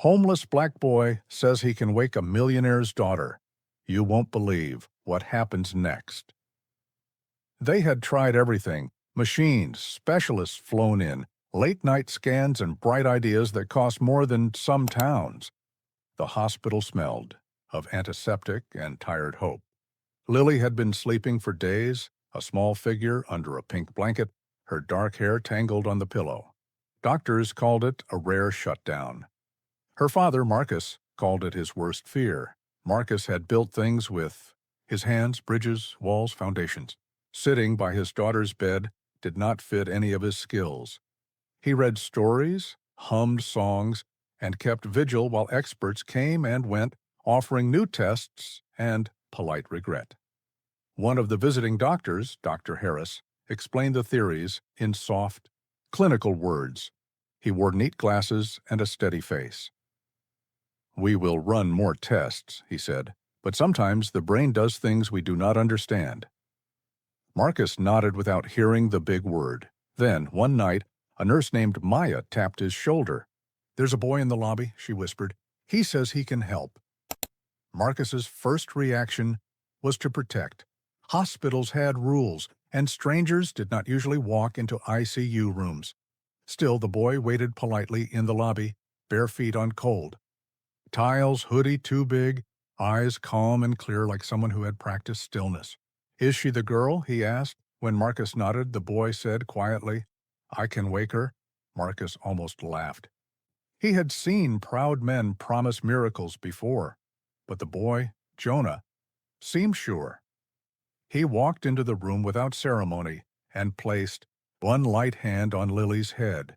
Homeless black boy says he can wake a millionaire's daughter. You won't believe what happens next. They had tried everything: machines, specialists flown in, late-night scans, and bright ideas that cost more than some towns. The hospital smelled of antiseptic and tired hope. Lily had been sleeping for days, a small figure under a pink blanket, her dark hair tangled on the pillow. Doctors called it a rare shutdown. Her father, Marcus, called it his worst fear. Marcus had built things with his hands, bridges, walls, foundations. Sitting by his daughter's bed did not fit any of his skills. He read stories, hummed songs, and kept vigil while experts came and went, offering new tests and polite regret. One of the visiting doctors, Dr. Harris, explained the theories in soft, clinical words. He wore neat glasses and a steady face. "We will run more tests," he said, "but sometimes the brain does things we do not understand." Marcus nodded without hearing the big word. Then, one night, a nurse named Maya tapped his shoulder. "There's a boy in the lobby," she whispered. "He says he can help." Marcus's first reaction was to protect. Hospitals had rules, and strangers did not usually walk into ICU rooms. Still, the boy waited politely in the lobby, bare feet on cold. Tiles, hoodie too big, eyes calm and clear like someone who had practiced stillness. "Is she the girl?" he asked. When Marcus nodded, the boy said quietly, "I can wake her." Marcus almost laughed. He had seen proud men promise miracles before, but the boy, Jonah, seemed sure. He walked into the room without ceremony and placed one light hand on Lily's head.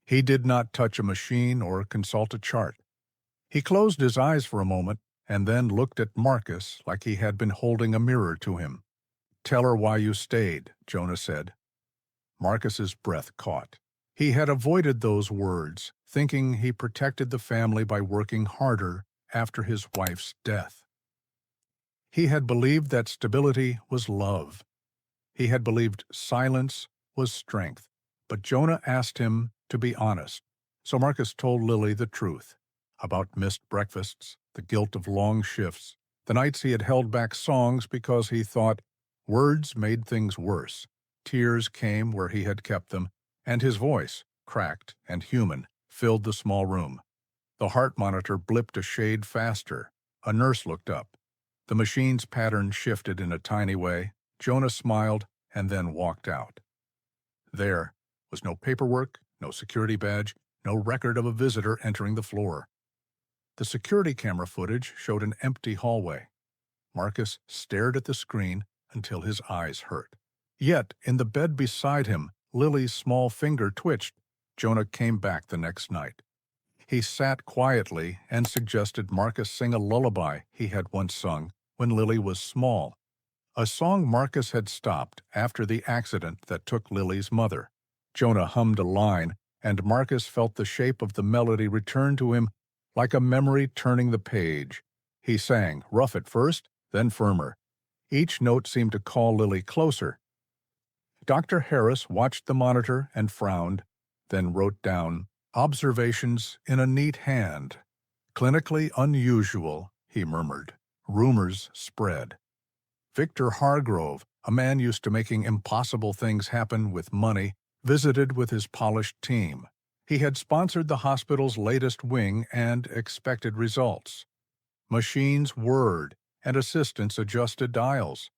He did not touch a machine or consult a chart. He closed his eyes for a moment and then looked at Marcus like he had been holding a mirror to him. "Tell her why you stayed," Jonah said. Marcus's breath caught. He had avoided those words, thinking he protected the family by working harder after his wife's death. He had believed that stability was love. He had believed silence was strength. But Jonah asked him to be honest. So Marcus told Lily the truth about missed breakfasts, the guilt of long shifts, the nights he had held back songs because he thought words made things worse. Tears came where he had kept them, and his voice, cracked and human, filled the small room. The heart monitor blipped a shade faster. A nurse looked up. The machine's pattern shifted in a tiny way. Jonah smiled and then walked out. There was no paperwork, no security badge, no record of a visitor entering the floor. The security camera footage showed an empty hallway. Marcus stared at the screen until his eyes hurt. Yet, in the bed beside him, Lily's small finger twitched. Jonah came back the next night. He sat quietly and suggested Marcus sing a lullaby he had once sung when Lily was small, a song Marcus had stopped after the accident that took Lily's mother. Jonah hummed a line, and Marcus felt the shape of the melody return to him like a memory turning the page. He sang, rough at first, then firmer. Each note seemed to call Lily closer. Dr. Harris watched the monitor and frowned, then wrote down observations in a neat hand. "Clinically unusual," he murmured. Rumors spread. Victor Hargrove, a man used to making impossible things happen with money, visited with his polished team. He had sponsored the hospital's latest wing and expected results. Machines whirred, and assistants adjusted dials.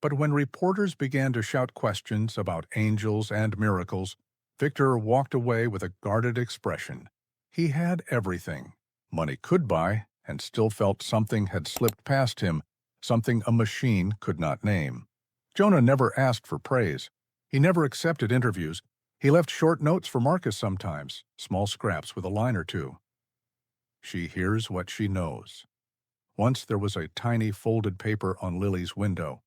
But when reporters began to shout questions about angels and miracles, Victor walked away with a guarded expression. He had everything money could buy, and still felt something had slipped past him, something a machine could not name. Jonah never asked for praise. He never accepted interviews. He left short notes for Marcus sometimes, small scraps with a line or two. "She hears what she knows." Once there was a tiny folded paper on Lily's window.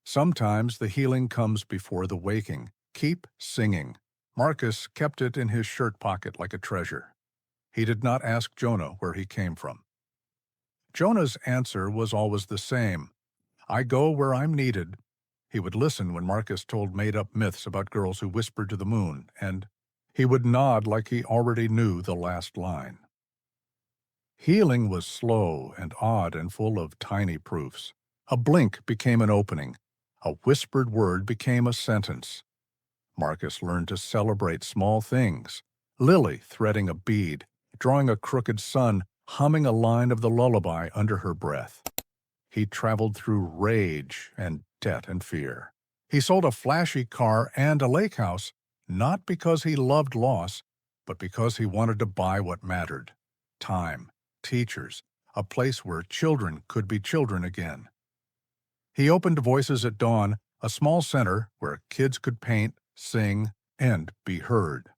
"Sometimes the healing comes before the waking. Keep singing." Marcus kept it in his shirt pocket like a treasure. He did not ask Jonah where he came from. Jonah's answer was always the same. "I go where I'm needed." He would listen when Marcus told made-up myths about girls who whispered to the moon, and he would nod like he already knew the last line. Healing was slow and odd and full of tiny proofs. A blink became an opening. A whispered word became a sentence. Marcus learned to celebrate small things. Lily threading a bead, drawing a crooked sun, humming a line of the lullaby under her breath. He traveled through rage and debt and fear. He sold a flashy car and a lake house, not because he loved loss, but because he wanted to buy what mattered: time, teachers, a place where children could be children again. He opened Voices at Dawn, a small center where kids could paint, sing, and be heard.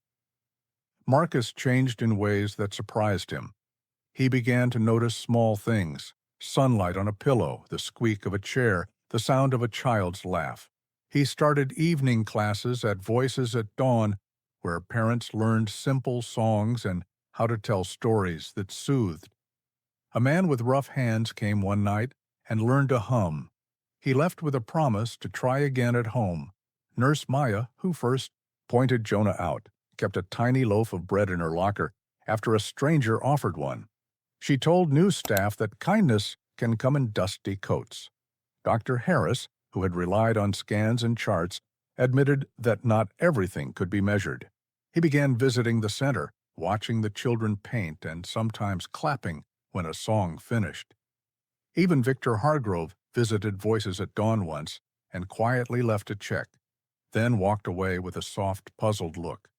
Marcus changed in ways that surprised him. He began to notice small things: sunlight on a pillow, the squeak of a chair, the sound of a child's laugh. He started evening classes at Voices at Dawn, where parents learned simple songs and how to tell stories that soothed. A man with rough hands came one night and learned to hum. He left with a promise to try again at home. Nurse Maya, who first pointed Jonah out, kept a tiny loaf of bread in her locker after a stranger offered one. She told new staff that kindness can come in dusty coats. Dr. Harris, who had relied on scans and charts, admitted that not everything could be measured. He began visiting the center, watching the children paint and sometimes clapping when a song finished. Even Victor Hargrove visited Voices at Dawn once and quietly left a check, then walked away with a soft, puzzled look.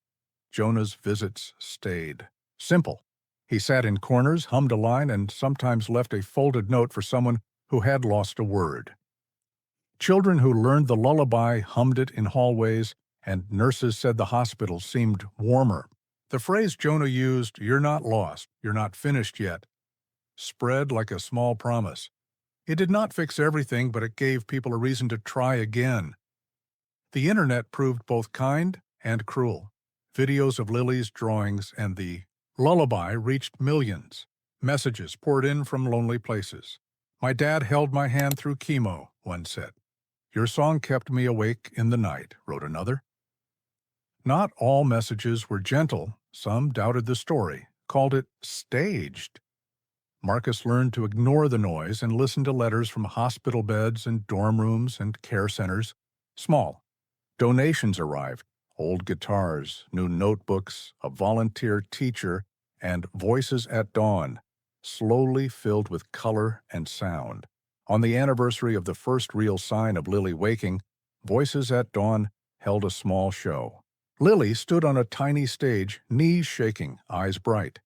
Jonah's visits stayed. Simple. He sat in corners, hummed a line, and sometimes left a folded note for someone who had lost a word. Children who learned the lullaby hummed it in hallways, and nurses said the hospital seemed warmer. The phrase Jonah used, "You're not lost, you're not finished yet," spread like a small promise. It did not fix everything, but it gave people a reason to try again. The internet proved both kind and cruel. Videos of Lily's drawings and the lullaby reached millions. Messages poured in from lonely places. "My dad held my hand through chemo," one said. "Your song kept me awake in the night," wrote another. Not all messages were gentle. Some doubted the story, called it staged. Marcus learned to ignore the noise and listen to letters from hospital beds and dorm rooms and care centers. Small. Donations arrived: old guitars, new notebooks, a volunteer teacher, and Voices at Dawn, slowly filled with color and sound. On the anniversary of the first real sign of Lily waking, Voices at Dawn held a small show. Lily stood on a tiny stage, knees shaking, eyes bright.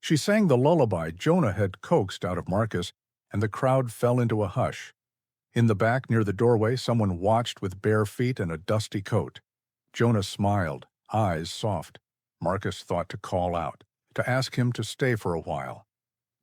She sang the lullaby Jonah had coaxed out of Marcus, and the crowd fell into a hush. In the back near the doorway, someone watched with bare feet and a dusty coat. Jonah smiled, eyes soft. Marcus thought to call out, to ask him to stay for a while.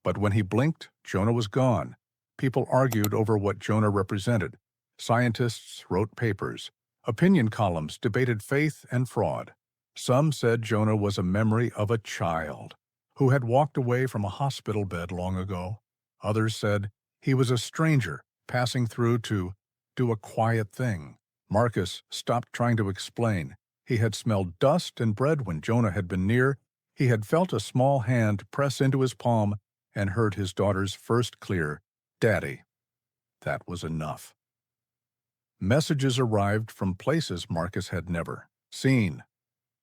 But when he blinked, Jonah was gone. People argued over what Jonah represented. Scientists wrote papers. Opinion columns debated faith and fraud. Some said Jonah was a memory of a child who had walked away from a hospital bed long ago. Others said he was a stranger passing through to do a quiet thing. Marcus stopped trying to explain. He had smelled dust and bread when Jonah had been near. He had felt a small hand press into his palm and heard his daughter's first clear, "Daddy." That was enough. Messages arrived from places Marcus had never seen.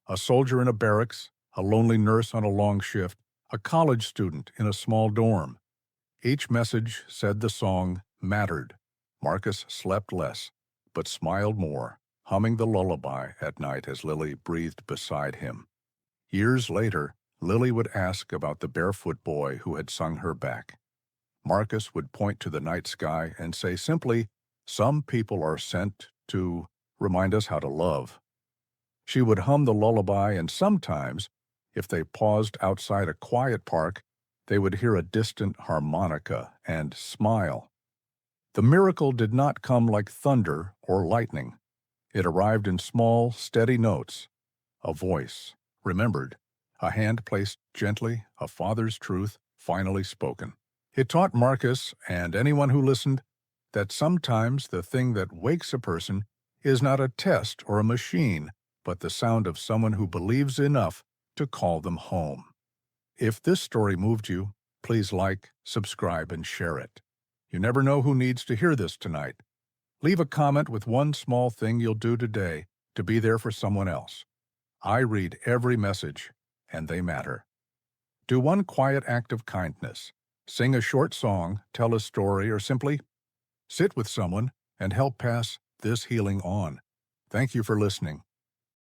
A soldier in a barracks, a lonely nurse on a long shift, a college student in a small dorm. Each message said the song mattered. Marcus slept less, but smiled more, humming the lullaby at night as Lily breathed beside him. Years later, Lily would ask about the barefoot boy who had sung her back. Marcus would point to the night sky and say simply, "Some people are sent to remind us how to love." She would hum the lullaby, and sometimes, if they paused outside a quiet park, they would hear a distant harmonica and smile. The miracle did not come like thunder or lightning. It arrived in small, steady notes. A voice remembered, a hand placed gently, a father's truth finally spoken. It taught Marcus and anyone who listened that sometimes the thing that wakes a person is not a test or a machine, but the sound of someone who believes enough to call them home. If this story moved you, Please like, subscribe, and share it. You never know who needs to hear this tonight. Leave a comment with one small thing you'll do today to be there for someone else. I read every message, and they matter. Do one quiet act of kindness. Sing a short song, tell a story, or simply sit with someone and help pass this healing on. Thank you for listening.